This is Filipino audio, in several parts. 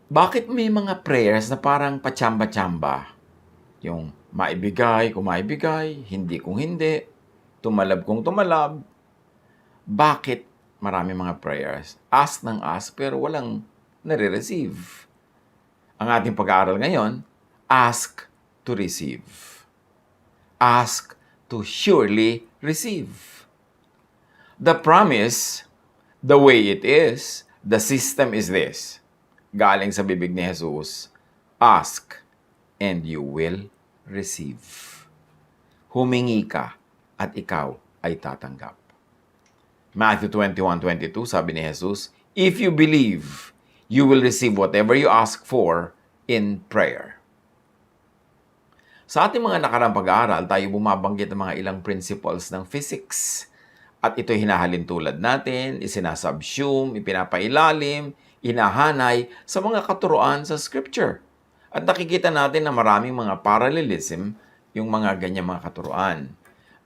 Bakit may mga prayers na parang pachamba-chamba? Yung maibigay kung maibigay, hindi kung hindi, tumalab kung tumalab. Bakit marami mga prayers? Ask ng ask pero walang nare-receive. Ang ating pag-aaral ngayon, ask to receive. Ask to surely receive. The promise, the way it is, the system is this. Galing sa bibig ni Jesus, ask and you will receive. Humingi ka at ikaw ay tatanggap. Matthew 21:22, sabi ni Jesus, if you believe, you will receive whatever you ask for in prayer. Sa ating mga nakarang pag-aaral, tayo bumabanggit ng mga ilang principles ng physics. At ito'y hinahalin tulad natin, isinasubsume, ipinapailalim, inahanay sa mga katuruan sa Scripture. At nakikita natin na maraming mga parallelism yung mga ganyan mga katuruan.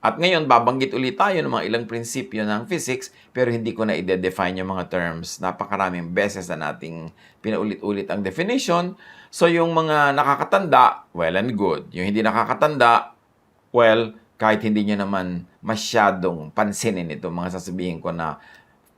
At ngayon, babanggit ulit tayo ng mga ilang prinsipyo ng physics, pero hindi ko na i-define yung mga terms. Napakaraming beses na nating pinaulit-ulit ang definition. So, yung mga nakakatanda, well and good. Yung hindi nakakatanda, well, kahit hindi nyo naman masyadong pansinin ito, mga sasabihin ko na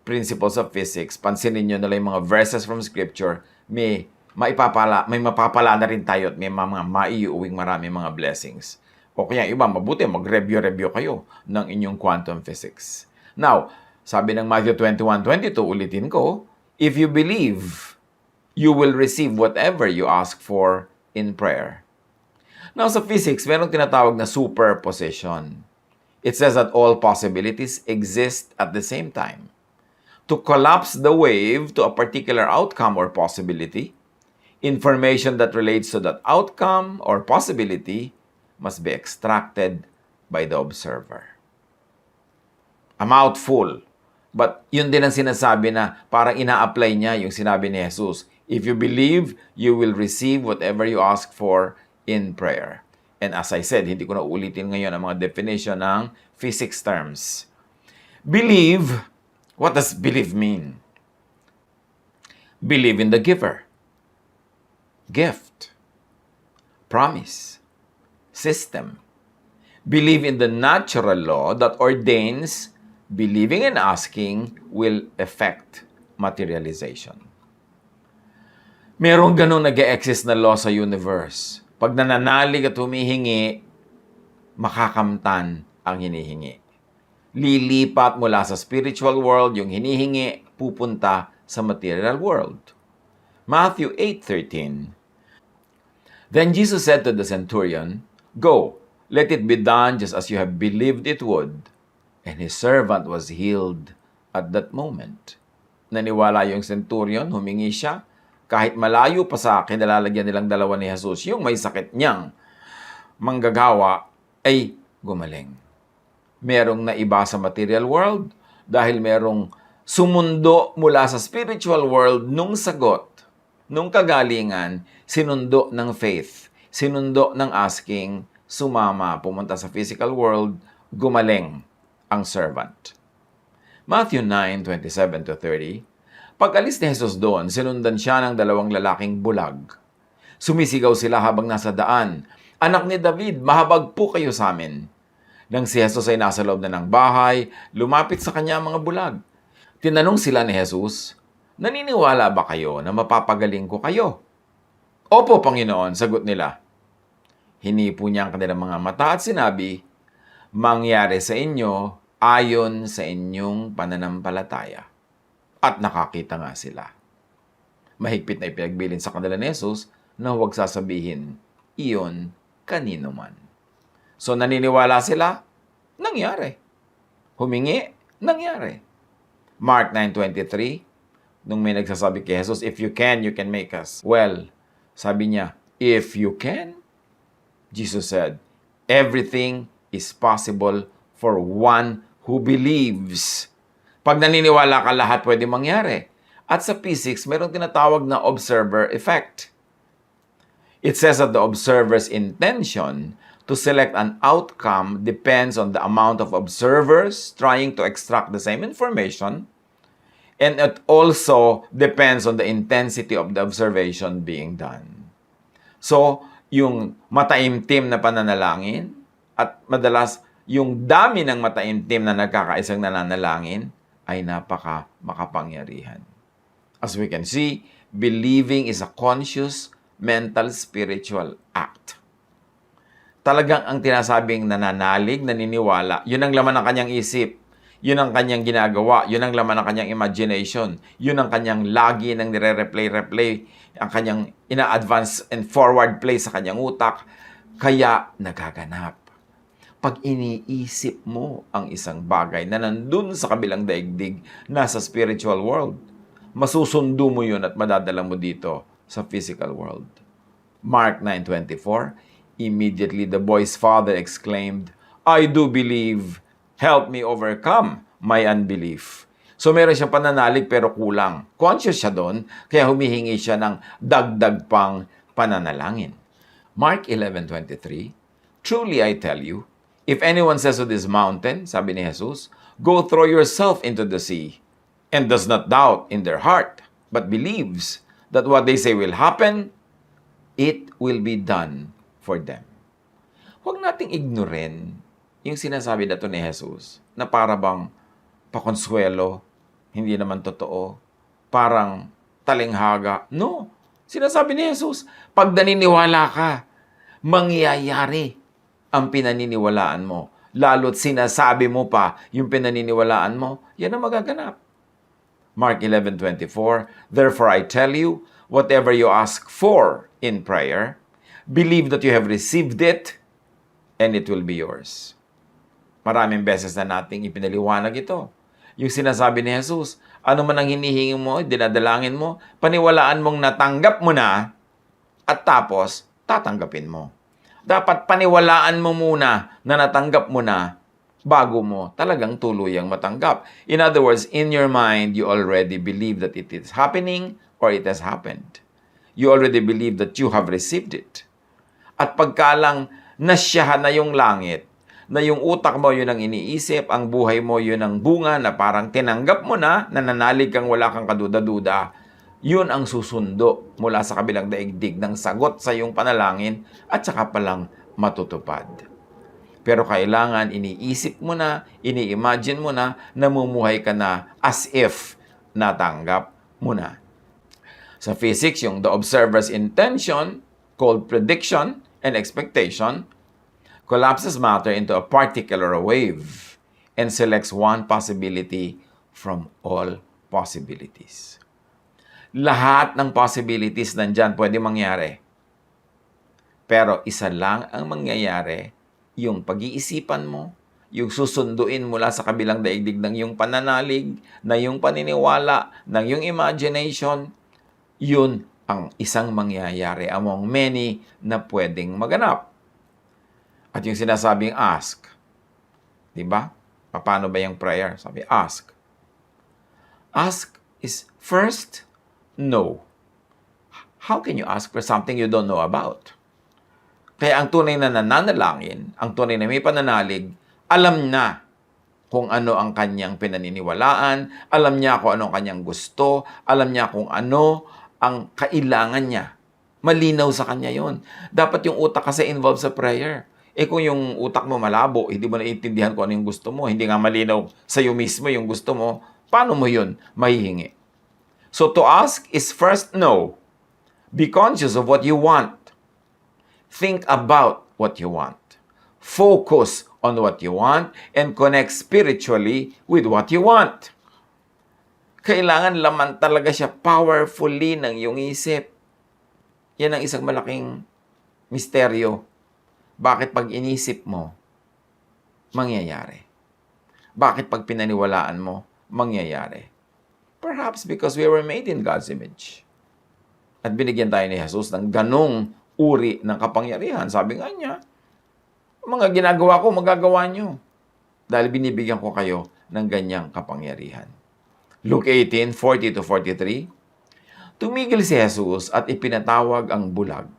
principles of physics, pansinin nyo na lang yung mga verses from Scripture, may mapapala na rin tayo at may mga maiuwing marami mga blessings. O kaya iba, mabuti, mag-review kayo ng inyong quantum physics. Now, sabi ng Matthew 21:22, ulitin ko, if you believe, you will receive whatever you ask for in prayer. Now, sa physics, merong tinatawag na superposition. It says that all possibilities exist at the same time. To collapse the wave to a particular outcome or possibility, information that relates to that outcome or possibility must be extracted by the observer. A mouthful. But yun din ang sinasabi na parang ina-apply niya yung sinabi ni Jesus. If you believe, you will receive whatever you ask for in prayer. And as I said, hindi ko na ulitin ngayon ang mga definition ng physics terms. Believe. What does believe mean? Believe in the giver, gift, promise, system. Believe in the natural law that ordains believing and asking will affect materialization. Merong ganun nag-e-exist na law sa universe. Pag nananalig at humihingi, makakamtan ang hinihingi. Lilipat mula sa spiritual world, yung hinihingi, pupunta sa material world. Matthew 8:13. Then Jesus said to the centurion, go, let it be done just as you have believed it would. And his servant was healed at that moment. Naniwala yung centurion, humingi siya, kahit malayo pa sa kinalalagyan nilang dalawa ni Jesus, yung may sakit niyang manggagawa ay gumaling. Merong naiba sa material world dahil merong sumundo mula sa spiritual world nung sagot, nung kagalingan, sinundo ng faith, sinundo ng asking, sumama, pumunta sa physical world, gumaling ang servant. Matthew 9:27-30. Pag-alis ni Jesus doon, sinundan siya ng dalawang lalaking bulag. Sumisigaw sila habang nasa daan, anak ni David, mahabag po kayo sa amin. Nang si Jesus ay nasa loob na ng bahay, lumapit sa kanya ang mga bulag. Tinanong sila ni Jesus, naniniwala ba kayo na mapapagaling ko kayo? Opo, Panginoon, sagot nila. Hinipo niya ang kanilang mga mata at sinabi, mangyari sa inyo ayon sa inyong pananampalataya. At nakakita nga sila. Mahigpit na ipinagbilin sa kanila ni Jesus na huwag sasabihin, iyon kanino man. So, naniniwala sila? Nangyari. Humingi? Nangyari. Mark 9:23, nung may nagsasabi kay Jesus, if you can make us well. Sabi niya, if you can? Jesus said, everything is possible for one who believes. Pag naniniwala ka, lahat pwede mangyari. At sa physics, mayroong tinatawag na observer effect. It says that the observer's intention To select an outcome depends on the amount of observers trying to extract the same information, and it also depends on the intensity of the observation being done. So, yung mataimtim na pananalangin at madalas yung dami ng mataimtim na nagkakaisang nananalangin ay makapangyarihan. As we can see, believing is a conscious, mental, spiritual act. Talagang ang tinasabing nananalig, naniniwala, yun ang laman ng kanyang isip, yun ang kanyang ginagawa, yun ang laman ng kanyang imagination, yun ang kanyang lagi nang nire-replay, ang kanyang ina-advance and forward play sa kanyang utak, kaya nagaganap. Pag iniisip mo ang isang bagay na nandun sa kabilang daigdig, nasa spiritual world, masusundo mo yun at madadala mo dito sa physical world. Mark 9:24, immediately the boy's father exclaimed, "I do believe, help me overcome my unbelief." So meron siyang pananalig pero kulang. Conscious siya doon, kaya humihingi siya ng dagdag pang pananalangin. Mark 11:23, "Truly I tell you, if anyone says to this mountain," sabi ni Jesus, "Go throw yourself into the sea," and does not doubt in their heart, but believes that what they say will happen, it will be done for them. Huwag nating ignorin yung sinasabi dato ni Jesus na para bang pakonsuelo, hindi naman totoo, parang talinghaga. No. Sinasabi ni Jesus, pag naniniwala ka, mangyayari ang pinaniniwalaan mo. Lalo't sinasabi mo pa yung pinaniniwalaan mo, yan ang magaganap. Mark 11:24, "Therefore I tell you, whatever you ask for in prayer, believe that you have received it, and it will be yours." Maraming beses na nating ipinaliwanag ito. Yung sinasabi ni Jesus, ano man ang hinihingi mo, dinadalangin mo, paniwalaan mong natanggap mo na, at tapos tatanggapin mo. Dapat paniwalaan mo muna na natanggap mo na, bago mo talagang tuluyang matanggap. In other words, in your mind, you already believe that it is happening or it has happened. You already believe that you have received it. At pagkalang nasyahan na yung langit, na yung utak mo yun ang iniisip, ang buhay mo yun ang bunga na parang tinanggap mo na, nananalig kang wala kang kaduda-duda, yun ang susundo mula sa kabilang daigdig ng sagot sa iyong panalangin at saka palang matutupad. Pero kailangan iniisip mo na, ini-imagine mo na, namumuhay ka na as if natanggap mo na. Sa physics, yung the observer's intention, called prediction and expectation, collapses matter into a particle or a wave and selects one possibility from all possibilities. Lahat ng possibilities nandyan pwede mangyari. Pero isa lang ang mangyayari, yung pag-iisipan mo, yung susunduin mula sa kabilang daigdig ng yung pananalig, na yung paniniwala, ng yung imagination, yun ang isang mangyayari among many na pwedeng maganap. At yung sinasabing ask, di ba? Paano ba yung prayer? Sabi, ask. Ask is first, no. How can you ask for something you don't know about? Kaya ang tunay na nananalangin, ang tunay na may pananalig, alam na kung ano ang kanyang pinaniniwalaan, alam niya kung ano ang kanyang gusto, alam niya kung ano ang kailangan niya. Malinaw sa kanya yon. Dapat yung utak kasi involved sa prayer. Kung yung utak mo malabo, hindi mo naiintindihan kung ano yung gusto mo, hindi nga malinaw sa iyo mismo yung gusto mo, paano mo yun mahihingi? So to ask is first know. Be conscious of what you want. Think about what you want. Focus on what you want and connect spiritually with what you want. Kailangan laman talaga siya powerfully ng iyong isip. Yan ang isang malaking misteryo. Bakit pag inisip mo, mangyayari? Bakit pag pinaniwalaan mo, mangyayari? Perhaps because we were made in God's image. At binigyan tayo ni Jesus ng ganong uri ng kapangyarihan. Sabi nga niya, mga ginagawa ko, magagawa niyo. Dahil binibigyan ko kayo ng ganyang kapangyarihan. Luke 18:40-43, tumigil si Jesus at ipinatawag ang bulag.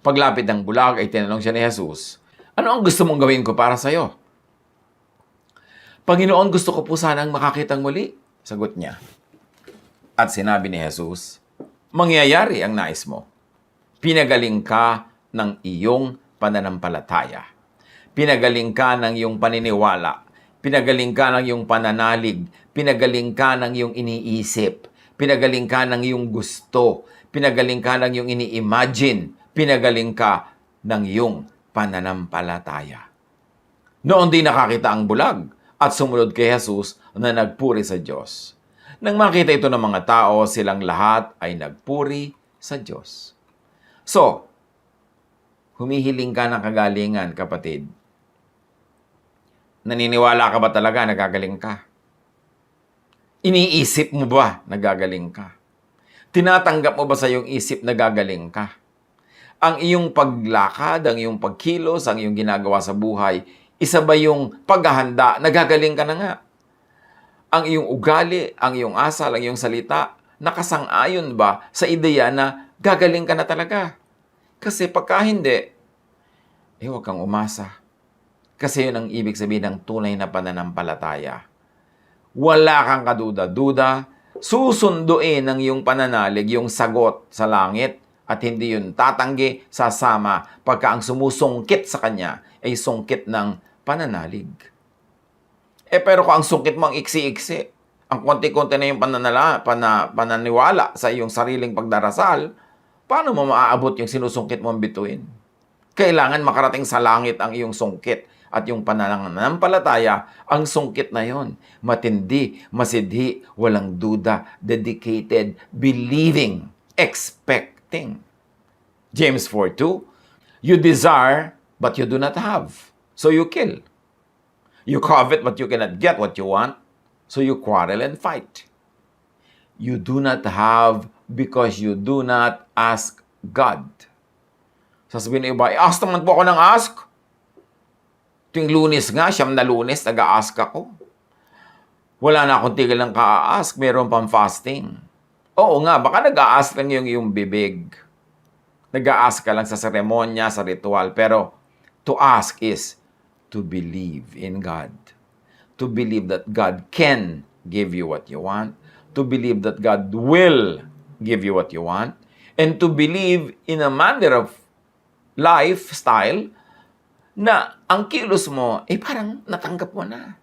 Paglapit ng bulag ay tinanong siya ni Jesus, ano ang gusto mong gawin ko para sa'yo? Panginoon, gusto ko po sanang makakitang muli, sagot niya. At sinabi ni Jesus, mangyayari ang nais mo. Pinagaling ka ng iyong pananampalataya. Pinagaling ka ng iyong paniniwala. Pinagaling ka ng iyong pananalig. Pinagaling ka ng iyong iniisip. Pinagaling ka ng iyong gusto. Pinagaling ka ng iyong ini-imagine. Pinagaling ka ng iyong pananampalataya. Noon din nakakita ang bulag at sumunod kay Jesus na nagpuri sa Diyos. Nang makita ito ng mga tao, silang lahat ay nagpuri sa Diyos. So, humihiling ka ng kagalingan, kapatid. Naniniwala ka ba talaga na gagaling ka? Iniisip mo ba na gagaling ka? Tinatanggap mo ba sa iyong isip na gagaling ka? Ang iyong paglakad, ang iyong pagkilos, ang iyong ginagawa sa buhay, isa ba yung paghahanda na gagaling ka na nga? Ang iyong ugali, ang iyong asal, ang iyong salita, nakasang-ayon ba sa ideya na gagaling ka na talaga? Kasi pagka hindi, huwag kang umasa. Kasi yun ang ibig sabihin ng tunay na pananampalataya. Wala kang kaduda-duda, susunduin ng iyong pananalig, yung sagot sa langit, at hindi yun tatanggi, sasama, pagka ang sumusungkit sa kanya ay sungkit ng pananalig. Pero kung ang sungkit mo ang iksi-iksi, ang konti-konti na yung pananiwala sa iyong sariling pagdarasal, paano mo maaabot yung sinusungkit mong bituin? Kailangan makarating sa langit ang iyong sungkit at yung pananampalataya, ang sungkit na yon. Matindi, masidhi, walang duda, dedicated, believing, expecting. James 4:2, you desire, but you do not have, so you kill. You covet, but you cannot get what you want, so you quarrel and fight. You do not have because you do not ask God. Sasabihin ng iba, ask naman po ako ng ask. Tuwing Lunes nga, siyam na Lunes, nag-a-ask ako. Wala na akong tigil ng ka-ask, meron pang fasting. Oo nga, baka nag-a-ask lang yung bibig. Nag-a-ask ka lang sa seremonya, sa ritual. Pero to ask is to believe in God. To believe that God can give you what you want. To believe that God will give you what you want. And to believe in a manner of lifestyle na ang kilos mo, parang natanggap mo na.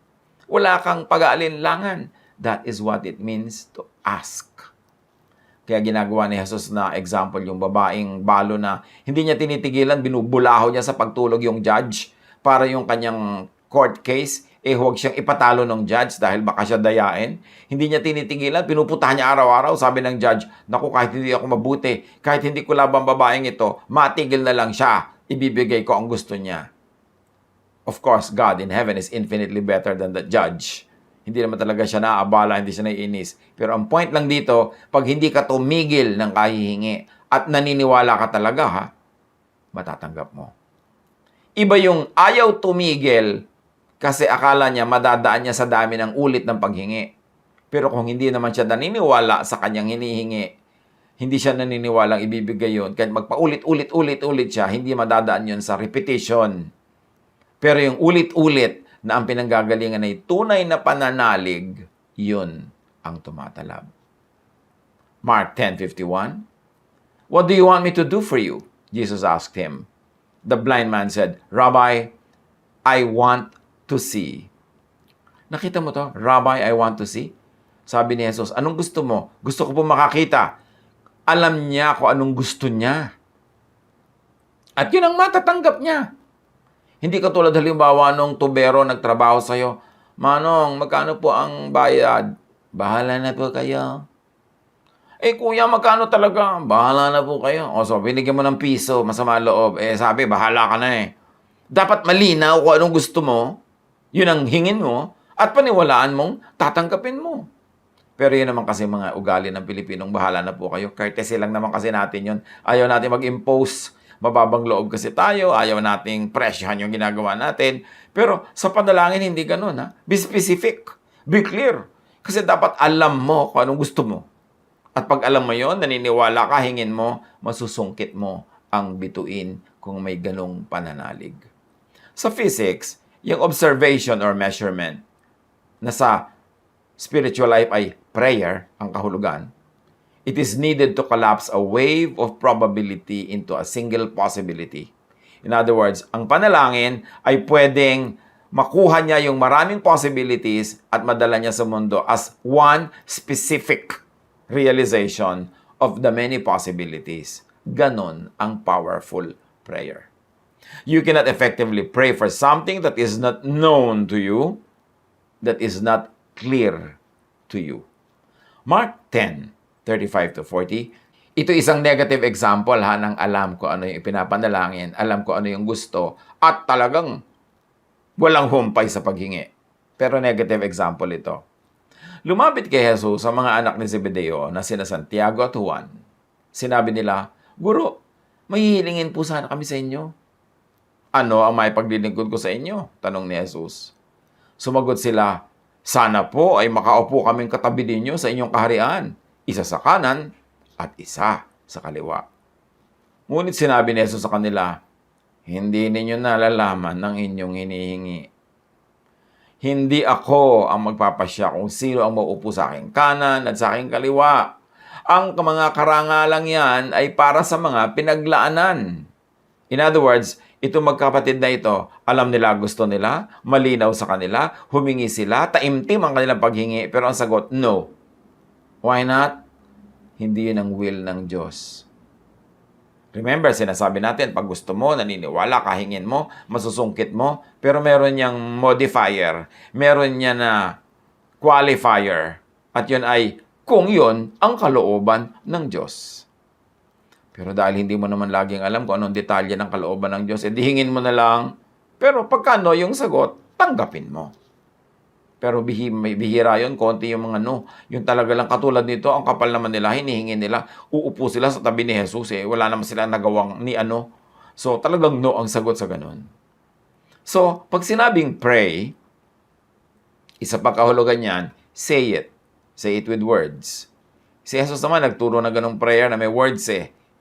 Wala kang pag-aalinlangan. That is what it means to ask. Kaya ginagawa ni Jesus na example, yung babaeng balo na hindi niya tinitigilan, binubulaho niya sa pagtulog yung judge para yung kanyang court case, huwag siyang ipatalo ng judge dahil baka siya dayain. Hindi niya tinitigilan, pinuputahan niya araw-araw. Sabi ng judge, naku, kahit hindi ako mabuti, kahit hindi ko labang babaeng ito, matigil na lang siya, ibibigay ko ang gusto niya. Of course, God in heaven is infinitely better than the judge. Hindi naman talaga siya naaabala, hindi siya naiinis. Pero ang point lang dito, pag hindi ka tumigil ng kahihingi at naniniwala ka talaga, matatanggap mo. Iba yung ayaw tumigil kasi akala niya madadaan niya sa dami ng ulit ng paghingi. Pero kung hindi naman siya naniniwala sa kanyang hinihingi, hindi siya naniniwalang ibibigay yun. Kahit magpaulit-ulit siya, hindi madadaan yun sa repetition. Pero yung ulit-ulit na ang pinanggagalingan ay tunay na pananalig, yun ang tumatalab. Mark 10:51, what do you want me to do for you? Jesus asked him. The blind man said, Rabbi, I want to see. Nakita mo to? Rabbi, I want to see. Sabi ni Jesus, anong gusto mo? Gusto ko po makakita. Alam niya kung anong gusto niya. At yun ang matatanggap niya. Hindi katulad halimbawa nung tubero nagtrabaho sa'yo, Manong, magkano po ang bayad? Bahala na po kayo. Kuya, magkano talaga? Bahala na po kayo. So, binigyan mo ng piso, masama loob. Sabi, bahala ka na Dapat malinaw kung anong gusto mo, yun ang hingin mo, at paniwalaan mong tatanggapin mo. Pero yun naman kasi mga ugali ng Pilipinong, bahala na po kayo. Courtesy lang naman kasi natin yun. Ayaw natin mag-impose. Mababang loob kasi tayo, ayaw nating presyohan yung ginagawa natin. Pero sa panalangin, hindi ganun. Be specific. Be clear. Kasi dapat alam mo kung anong gusto mo. At pag alam mo yon, naniniwala ka, hingin mo, masusungkit mo ang bituin kung may ganong pananalig. Sa physics, yung observation or measurement na sa spiritual life ay prayer, ang kahulugan, it is needed to collapse a wave of probability into a single possibility. In other words, ang panalangin ay pwedeng makuha niya yung maraming possibilities at madala niya sa mundo as one specific realization of the many possibilities. Ganon ang powerful prayer. You cannot effectively pray for something that is not known to you, that is not clear to you. Mark 10:35-40. Ito isang negative example ng alam ko ano yung ipinapanalangin, alam ko ano yung gusto, at talagang walang humpay sa paghingi. Pero negative example ito. Lumapit kay Jesus sa mga anak ni Zebedeo na sina Santiago at Juan. Sinabi nila, Guro, may hihilingin po sana kami sa inyo. Ano ang may paglilingkod ko sa inyo? Tanong ni Jesus. Sumagot sila, sana po ay makaupo kaming katabi ninyo sa inyong kaharian, isa sa kanan at isa sa kaliwa. Ngunit sinabi ni Jesus sa kanila, hindi ninyo nalalaman ng inyong hinihingi. Hindi ako ang magpapasya kung sino ang mauupo sa aking kanan at sa aking kaliwa. Ang mga karangalang yan ay para sa mga pinaglaanan. In other words, itong magkapatid na ito, alam nila gusto nila, malinaw sa kanila, humingi sila, taimtim ang kanilang paghingi, pero ang sagot, no. Why not? Hindi yun ang will ng Diyos. Remember, sinasabi natin, pag gusto mo, naniniwala, kahingin mo, masusungkit mo, pero meron niyang modifier, meron niya na qualifier, at yun ay kung yun ang kalooban ng Diyos. Pero dahil hindi mo naman laging alam kung anong detalye ng kalooban ng Diyos, edi hingin mo na lang, pero pagkano yung sagot, tanggapin mo. Pero bihira yun, konti yung mga no. Yung talaga lang katulad nito, ang kapal naman nila, hinihingi nila, uupo sila sa tabi ni Jesus, wala naman sila nagawang ni ano. So talagang no ang sagot sa ganun. So, pag sinabing pray, isa pa kahulugan yan, say it. Say it with words. Si Jesus naman nagturo na ganung prayer na may words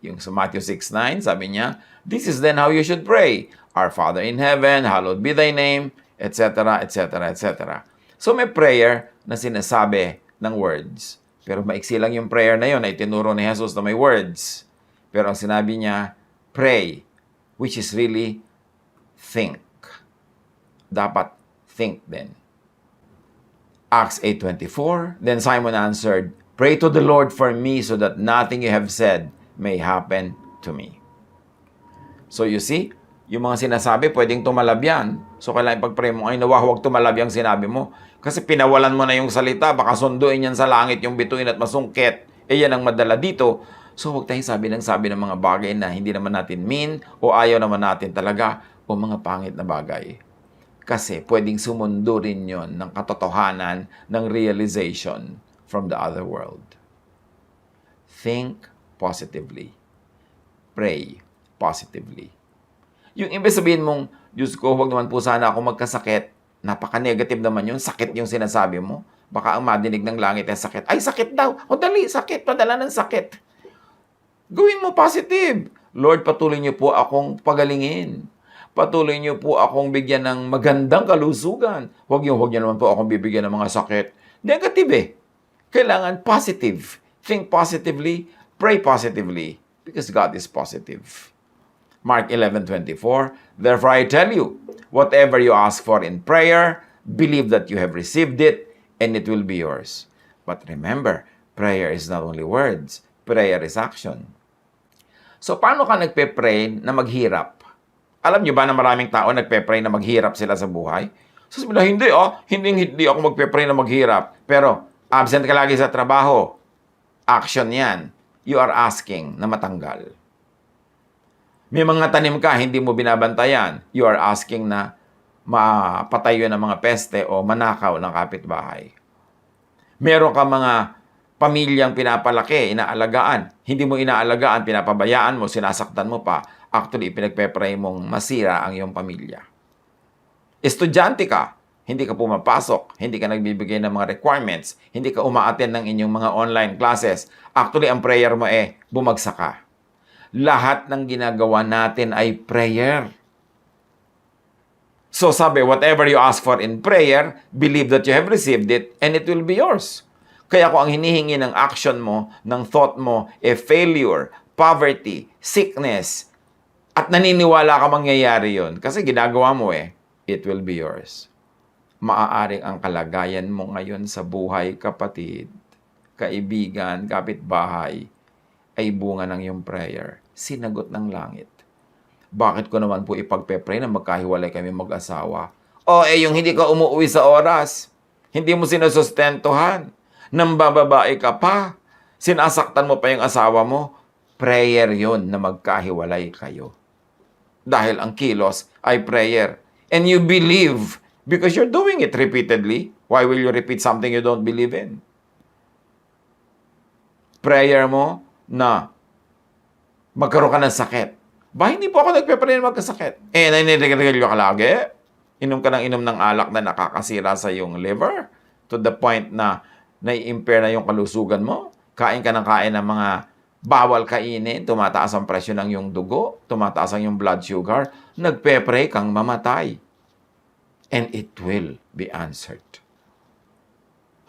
Yung sa Matthew 6:9, sabi niya, this is then how you should pray. Our Father in heaven, hallowed be thy name, etc., etc., etc. So may prayer na sinasabi ng words. Pero maiksi lang yung prayer na yun na itinuro ni Jesus na may words. Pero ang sinabi niya, pray, which is really think. Dapat think din. Acts 8:24, then Simon answered, pray to the Lord for me so that nothing you have said may happen to me. So you see, yung mga sinasabi, pwedeng tumalab yan. So kailangan ipag-pray mo, ay nawa, huwag tumalab yung sinabi mo. Kasi pinawalan mo na yung salita, baka sunduin yan sa langit yung bituin at masungkit. Yan ang madala dito. So huwag tayong sabi ng mga bagay na hindi naman natin mean o ayaw naman natin talaga o mga pangit na bagay. Kasi pwedeng sumundo rin yun ng katotohanan ng realization from the other world. Think positively. Pray positively. Yung imbes sabihin mong, Diyos ko, huwag naman po sana ako magkasakit. Napaka-negative naman yun. Sakit yung sinasabi mo. Baka ang madinig ng langit ay sakit. Ay, sakit daw. O dali, sakit. Padala ng sakit. Gawin mo positive. Lord, patuloy niyo po akong pagalingin. Patuloy niyo po akong bigyan ng magandang kalusugan. Huwag niyo naman po akong bibigyan ng mga sakit. Negative Kailangan positive. Think positively. Pray positively. Because God is positive. Mark 11:24, therefore I tell you, whatever you ask for in prayer, believe that you have received it, and it will be yours. But remember, prayer is not only words, prayer is action. So, paano ka nagpe-pray na maghirap? Alam niyo ba na maraming tao nagpe-pray na maghirap sila sa buhay? So, sabi na, hindi ako magpe-pray na maghirap. Pero, absent ka lagi sa trabaho. Action yan. You are asking na matanggal. May mga tanim ka, hindi mo binabantayan. You are asking na mapatayo ng mga peste o manakaw ng kapitbahay. Meron ka mga pamilyang pinapalaki, inaalagaan. Hindi mo inaalagaan, pinapabayaan mo, sinasaktan mo pa. Actually, pinagpe-pray mong masira ang iyong pamilya. Estudyante ka, hindi ka pumapasok, hindi ka nagbibigay ng mga requirements, hindi ka umaattend ng inyong mga online classes. Actually, ang prayer mo bumagsak ka. Lahat ng ginagawa natin ay prayer. So sabi, whatever you ask for in prayer, believe that you have received it and it will be yours. Kaya kung ang hinihingi ng action mo, ng thought mo, failure, poverty, sickness, at naniniwala ka mangyayari yun, kasi ginagawa mo it will be yours. Maaaring ang kalagayan mo ngayon sa buhay, kapatid, kaibigan, kapitbahay, ay bunga ng iyong prayer. Sinagot ng langit. Bakit ko naman po ipagpe-pray na magkahiwalay kami mag-asawa? Yung hindi ka umuwi sa oras, hindi mo sinusustentuhan, nambababae ka pa, sinasaktan mo pa yung asawa mo, prayer yon na magkahiwalay kayo. Dahil ang kilos ay prayer. And you believe because you're doing it repeatedly. Why will you repeat something you don't believe in? Prayer mo na magkaroon ka ng sakit. Ba, hindi po ako nagpe-pray na magkasakit. Naninigarilyo ka lagi? Inom ka ng alak na nakakasira sa iyong liver to the point na nai-impair na yung kalusugan mo. Kain ka ng kain ng mga bawal kainin, tumataas ang presyo ng iyong dugo, tumataas ang iyong blood sugar, nagpe-pray kang mamatay. And it will be answered.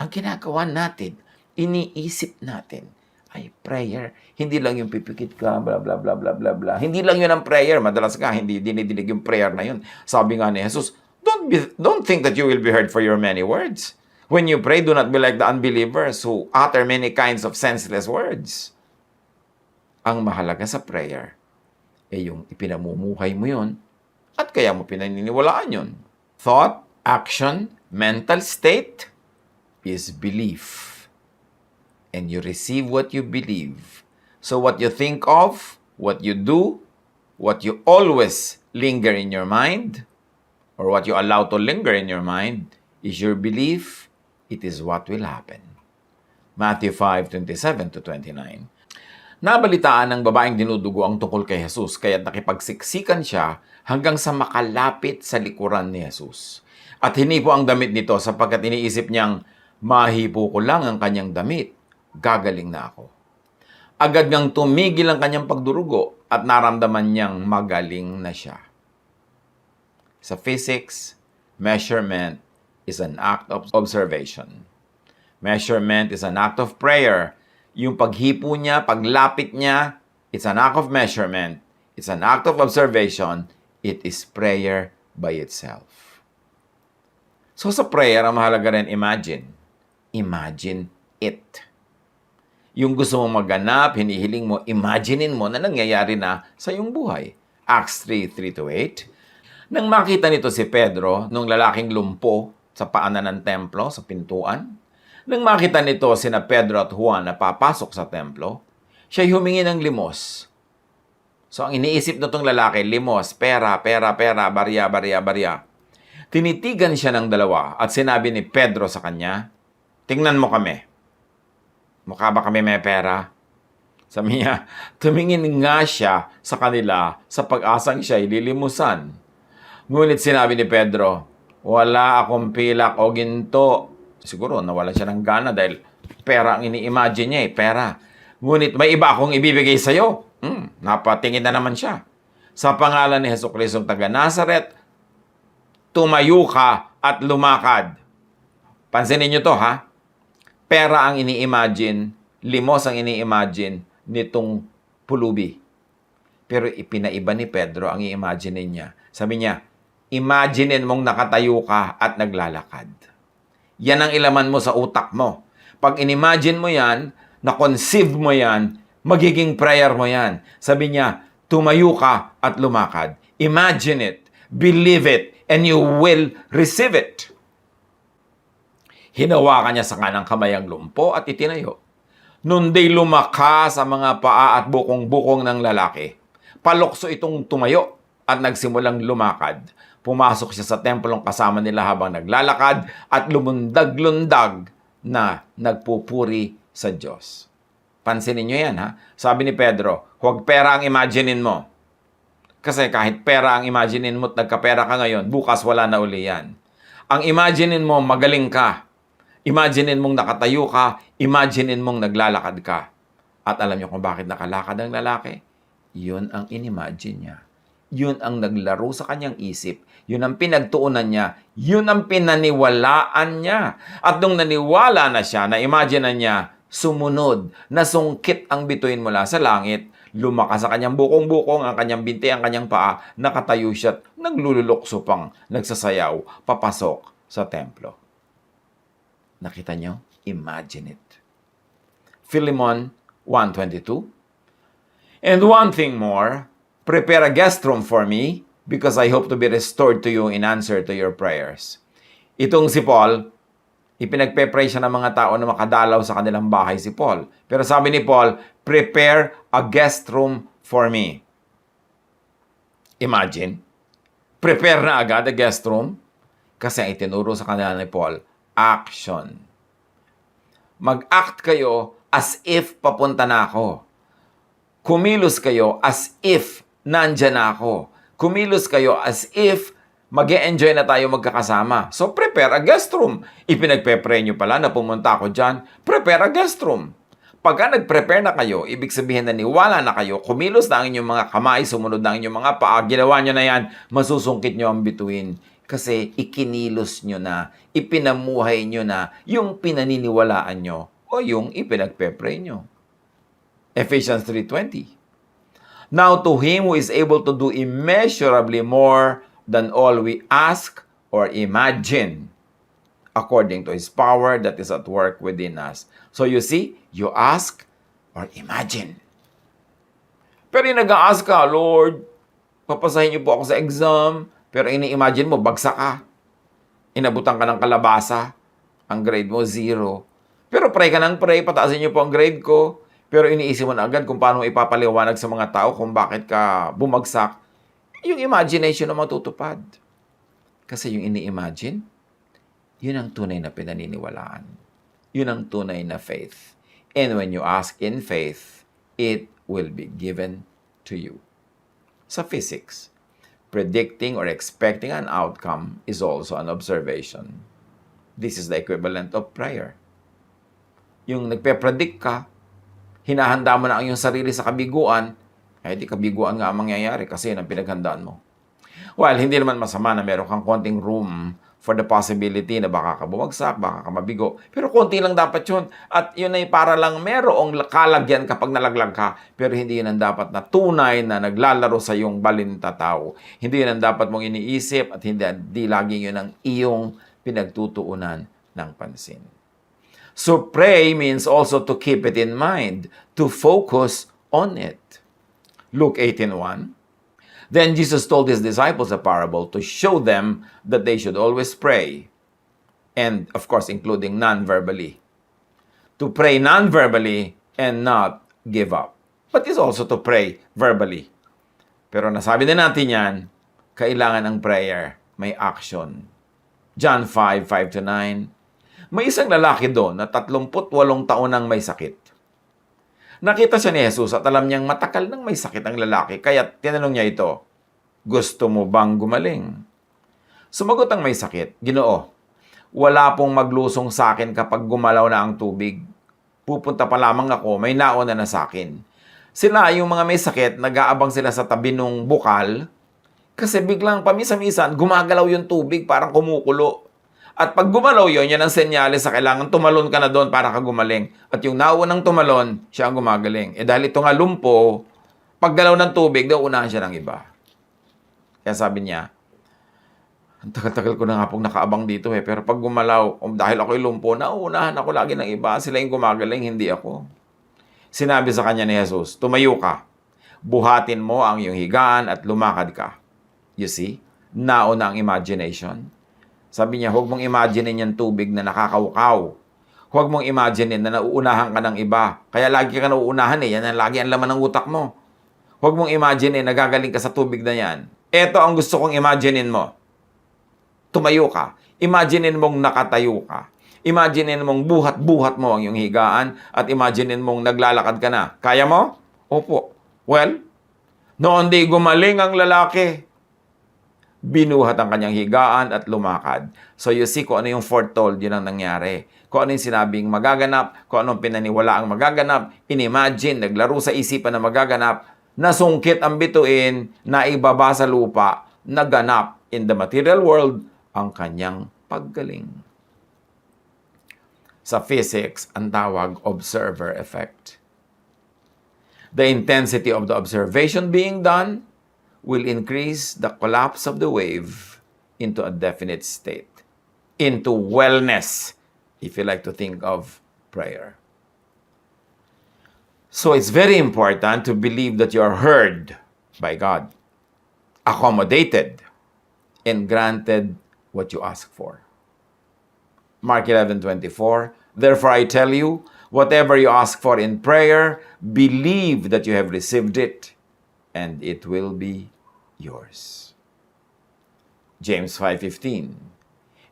Ang ginagawa natin, iniisip natin, ay prayer. Hindi lang yung pipikit ka, bla bla bla bla bla bla. Hindi lang yun ang prayer. Madalas ka, hindi dinidinig yung prayer na yun. Sabi nga ni Jesus, don't think that you will be heard for your many words. When you pray, do not be like the unbelievers who utter many kinds of senseless words. Ang mahalaga sa prayer, yung ipinamumuhay mo yun, at kaya mo pinaniniwalaan yun. Thought, action, mental state is belief. And you receive what you believe. So what you think of, what you do, what you always linger in your mind, or what you allow to linger in your mind, is your belief. It is what will happen. Matthew 5:27-29. Nabalitaan ng babaeng dinudugo ang tungkol kay Jesus, kaya nakipagsiksikan siya hanggang sa makalapit sa likuran ni Jesus. At hinipo ang damit nito sapagkat iniisip niyang, mahipo ko lang ang kanyang damit, gagaling na ako. Agad ngang tumigil ang kanyang pagdurugo at naramdaman niyang magaling na siya. Sa physics, measurement is an act of observation. Measurement is an act of prayer. Yung paghipo niya, paglapit niya, it's an act of measurement. It's an act of observation. It is prayer by itself. So sa prayer, ang mahalaga rin imagine. Imagine it. Yung gusto mong maganap, hinihiling mo, imaginein mo na nangyayari na sa iyong buhay. Acts 3:3-8. Nang makita nito si Pedro, nung lalaking lumpo sa paanan ng templo, sa pintuan, nang makita nito sina Pedro at Juan na papasok sa templo, siya'y humingi ng limos. So ang iniisip na itong lalaki, limos, pera, barya. Tinitigan siya ng dalawa at sinabi ni Pedro sa kanya, tingnan mo kami. Mukha ba kami may pera? Sabi niya, tumingin nga siya sa kanila sa pag-asang siya ililimusan. Ngunit sinabi ni Pedro, wala akong pilak o ginto. Siguro nawala siya ng gana dahil pera ang ini-imagine niya pera. Ngunit may iba akong ibibigay sa iyo. Napatingin na naman siya. Sa pangalan ni Jesucristo taga Nazaret, tumayo ka at lumakad. Pansinin niyo to ha. Pera ang ini-imagine, limos ang ini-imagine nitong pulubi. Pero ipinaiba ni Pedro ang i-imagine niya. Sabi niya, imaginin mong nakatayo ka at naglalakad. Yan ang ilaman mo sa utak mo. Pag in-imagine mo yan, na-conceive mo yan, magiging prayer mo yan. Sabi niya, tumayo ka at lumakad. Imagine it, believe it, and you will receive it. Hinawakan niya sa kanang kamay ang lumpo at itinayo. Nunday lumaka sa mga paa at bukong-bukong ng lalaki. Palokso itong tumayo at nagsimulang lumakad. Pumasok siya sa templong kasama nila habang naglalakad at lumundag-lundag na nagpupuri sa Diyos. Pansinin niyo yan ha. Sabi ni Pedro, huwag pera ang imaginein mo. Kasi kahit pera ang imaginein mo at nagkapera ka ngayon, bukas wala na uli yan. Ang imaginein mo, magaling ka. Imaginein mong nakatayo ka, imaginein mong naglalakad ka. At alam niyo kung bakit nakalakad ang lalaki? Yun ang inimagine niya. Yun ang naglaro sa kanyang isip. Yun ang pinagtuunan niya. Yun ang pinaniwalaan niya. At nung naniwala na siya, na-imagine na niya, sumunod, nasungkit ang bituin mula sa langit, lumakas sa kanyang bukong-bukong, ang kanyang binti, ang kanyang paa, nakatayo siya at naglululukso pang nagsasayaw, papasok sa templo. Nakita niyo? Imagine it. Philemon 1:22. And one thing more, prepare a guest room for me because I hope to be restored to you in answer to your prayers. Itong si Paul, ipinagpe-pray siya ng mga tao na makadalaw sa kanilang bahay si Paul. Pero sabi ni Paul, prepare a guest room for me. Imagine, prepare na agad a guest room kasi ang itinuro sa kanila ni Paul, action. Mag-act kayo as if papunta na ako. Kumilos kayo as if nandyan na ako. Kumilos kayo as if mag-e-enjoy na tayo magkakasama. So, prepare a guest room. Ipinagpe-pray nyo pala na pumunta ako dyan. Prepare a guest room. Pagka nag-prepare na kayo, ibig sabihin na niwala na kayo, kumilos na ang inyong mga kamay, sumunod na ang inyong mga paa, ginawa nyo na yan, masusungkit nyo ang bituin. Kasi ikinilos nyo na, ipinamuhay nyo na yung pinaniniwalaan nyo o yung ipinagpe-pray nyo. Ephesians 3:20. Now to Him who is able to do immeasurably more than all we ask or imagine, according to His power that is at work within us. So you see, you ask or imagine. Pero yung nag-a-ask ka, Lord, papasahin niyo po ako sa exam, pero ini-imagine mo, bagsak ka. Inabutan ka ng kalabasa, ang grade mo, 0. Pero pray ka ng pray, pataasin niyo po ang grade ko. Pero iniisip mo na agad kung paano ipapaliwanag sa mga tao kung bakit ka bumagsak. Yung imagination na matutupad. Kasi yung ini-imagine, yun ang tunay na pinaniniwalaan. Yun ang tunay na faith. And when you ask in faith, it will be given to you. Sa physics, predicting or expecting an outcome is also an observation. This is the equivalent of prayer. Yung nagpe-predict ka, hinahanda mo na ang iyong sarili sa kabiguan, ay di kabiguan nga ang mangyayari kasi yun ang pinaghandaan mo. Well, hindi naman masama na meron kang konting room for the possibility na baka ka bumagsak, baka ka mabigo. Pero konti lang dapat yun. At yun ay para lang merong kalagyan kapag nalaglag ka. Pero hindi yun ang dapat na tunay na naglalaro sa iyong balintataw. Hindi yun ang dapat mong iniisip at hindi laging yun ang iyong pinagtutuunan ng pansin. So pray means also to keep it in mind, to focus on it. Luke 18:1. Then Jesus told His disciples a parable to show them that they should always pray. And of course, including non-verbally. To pray non-verbally and not give up. But it's also to pray verbally. Pero nasabi din natin yan, kailangan ng prayer, may action. John 5:5-9. May isang lalaki doon na 38 taon nang may sakit. Nakita siya ni Jesus at alam niyang matagal nang may sakit ang lalaki, kaya tinanong niya ito, gusto mo bang gumaling? Sumagot ang may sakit, Ginoo, wala pong maglusong sa akin kapag gumalaw na ang tubig. Pupunta pa lamang ako, may nauna na sa akin. Sila, yung mga may sakit, nag-aabang sila sa tabi ng bukal, kasi biglang pamisa-misan, gumagalaw yung tubig, parang kumukulo. At pag gumalaw yun, yan ang senyales sa kailangan tumalon ka na doon para ka gumaling. At yung naunang tumalon, siya ang gumagaling. Dahil ito nga lumpo, pag galaw ng tubig, daw unahan siya ng iba. Kaya sabi niya, ang tagal-tagal ko na nga pong nakaabang dito pero pag gumalaw, dahil ako'y lumpo, nauunahan ako lagi ng iba. Sila yung gumagaling, hindi ako. Sinabi sa kanya ni Jesus, tumayo ka, buhatin mo ang iyong higaan at lumakad ka. You see, nauna ang imagination. Sabi niya, huwag mong imaginein yung tubig na nakakaukaw. Huwag mong imaginein na nauunahan ka ng iba. Kaya lagi ka nauunahan yan ang lagi ang laman ng utak mo. Huwag mong imaginein na gagaling ka sa tubig na yan. Ito ang gusto kong imaginein mo. Tumayo ka. Imaginein mong nakatayo ka. Imaginein mong buhat-buhat mo ang iyong higaan at imaginein mong naglalakad ka na. Kaya mo? Opo. Well, noon di gumaling ang lalaki. Binuhat ang kanyang higaan at lumakad. So you see kung ano yung foretold, yun ang nangyari. Kung ano yung sinabing magaganap, kung anong pinaniwala ang magaganap, inimagine, naglaro sa isipan na magaganap, Nasungkit ang bituin, naibaba sa lupa, naganap in the material world ang kanyang paggaling. Sa physics, ang tawag observer effect. The intensity of the observation being done will increase the collapse of the wave into a definite state, into wellness, if you like to think of prayer. So it's very important to believe that you are heard by God, accommodated, and granted what you ask for. Mark 11:24, therefore I tell you, whatever you ask for in prayer, believe that you have received it, and it will be yours. James 5:15,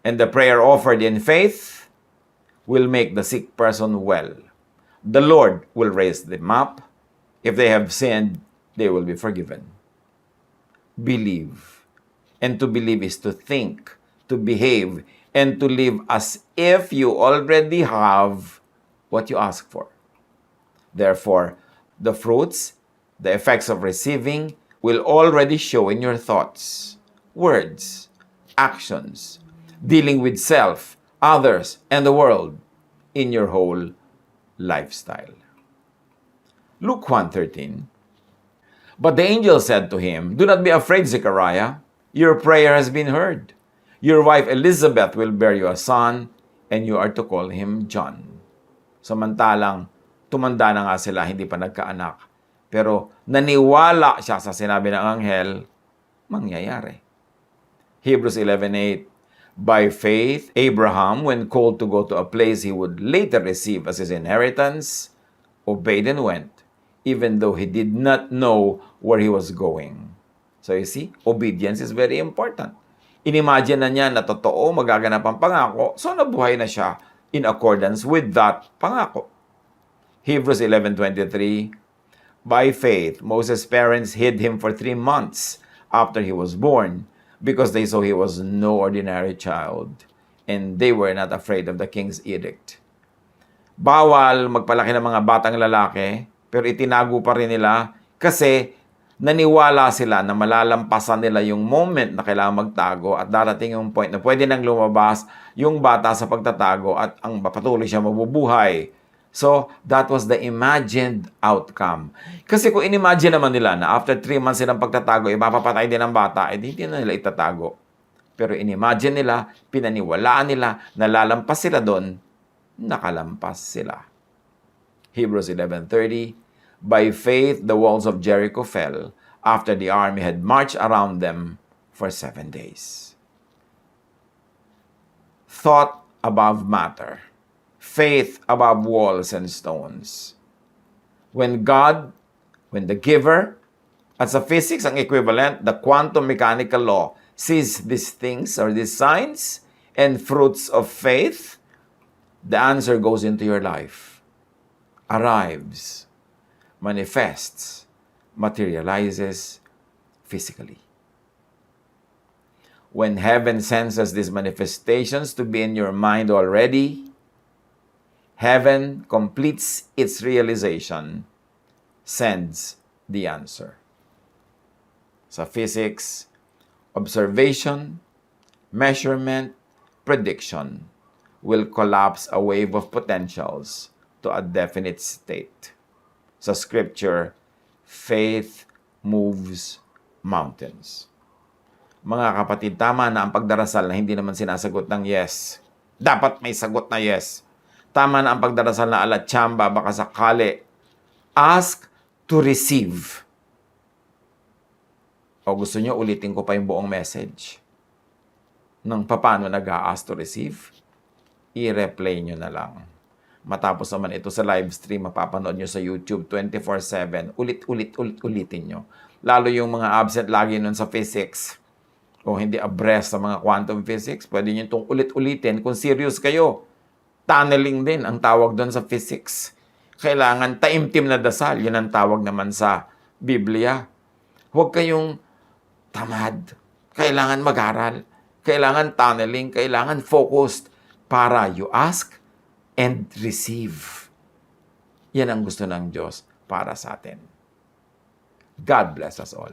and the prayer offered in faith will make the sick person well. The Lord will raise them up. If they have sinned, they will be forgiven. Believe. And to believe is to think, to behave, and to live as if you already have what you ask for. Therefore, the fruits, the effects of receiving, will already show in your thoughts, words, actions, dealing with self, others, and the world, in your whole lifestyle. Luke 1:13, but the angel said to him, do not be afraid, Zechariah. Your prayer has been heard. Your wife Elizabeth will bear you a son, and you are to call him John. Samantalang, tumanda na nga sila, hindi pa nagkaanak. Pero naniwala siya sa sinabi ng anghel, mangyayari. Hebrews 11:8, by faith, Abraham, when called to go to a place he would later receive as his inheritance, obeyed and went, even though he did not know where he was going. So you see, obedience is very important. Inimagine na niya na totoo, magaganap ang pangako, so nabuhay na siya in accordance with that pangako. Hebrews 11:23, by faith, Moses' parents hid him for 3 months after he was born, because they saw he was no ordinary child, and they were not afraid of the king's edict. Bawal magpalaki ng mga batang lalaki, pero itinago pa rin nila kasi naniwala sila na malalampasan nila yung moment na kailangan magtago at darating yung point na pwede nang lumabas yung bata sa pagtatago at ang patuloy siya mabubuhay. So, that was the imagined outcome. Kasi kung inimagine naman nila na after 3 months silang pagtatago, mapapatay din ang bata, hindi na nila itatago. Pero inimagine nila, pinaniwalaan nila, nalalampas sila doon, nakalampas sila. Hebrews 11:30, by faith the walls of Jericho fell after the army had marched around them for 7 days. Thought above matter. Faith above walls and stones. When God, when the giver, at sa physics, ang equivalent, the quantum mechanical law, sees these things or these signs and fruits of faith, the answer goes into your life, arrives, manifests, materializes physically. When heaven senses these manifestations to be in your mind already, heaven completes its realization, sends the answer. Sa physics, observation, measurement, prediction will collapse a wave of potentials to a definite state. Sa scripture, faith moves mountains. Mga kapatid, tama na ang pagdarasal na hindi naman sinasagot ng yes. Dapat may sagot na yes. Tama na ang pagdarasal na alatsamba, baka sakali. Ask to receive. O gusto nyo, ulitin ko pa yung buong message. Nang paano nag-a-ask to receive, i-replay nyo na lang. Matapos naman ito sa live stream, mapapanood nyo sa YouTube 24/7. Ulitin nyo. Lalo yung mga absent lagi nun sa physics o hindi abreast sa mga quantum physics, pwede nyo itong ulit-ulitin kung serious kayo. Tunneling din ang tawag doon sa physics. Kailangan taimtim na dasal. Yun ang tawag naman sa Biblia. Huwag kayong tamad. Kailangan mag-aral. Kailangan tunneling. Kailangan focused para you ask and receive. Yan ang gusto ng Diyos para sa atin. God bless us all.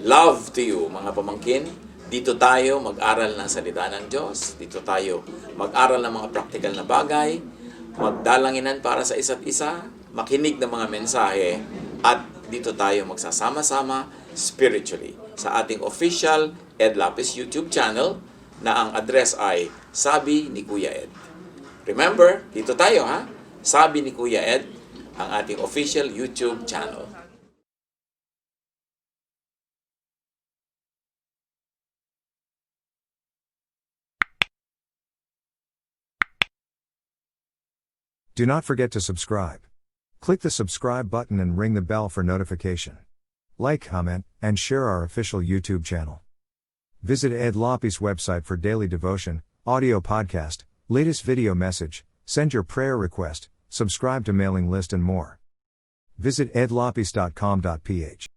Love to you, mga pamangkin. Dito tayo mag-aral ng salita ng Diyos. Dito tayo mag-aral ng mga praktikal na bagay. Magdalanginan para sa isa't isa. Makinig ng mga mensahe. At dito tayo magsasama-sama spiritually sa ating official Ed Lapiz YouTube channel na ang address ay Sabi ni Kuya Ed. Remember, dito tayo ha. Sabi ni Kuya Ed, ang ating official YouTube channel. Do not forget to subscribe. Click the subscribe button and ring the bell for notification. Like, comment, and share our official YouTube channel. Visit Ed Lapiz website for daily devotion, audio podcast, latest video message, send your prayer request, subscribe to mailing list and more. Visit edlapiz.com.ph.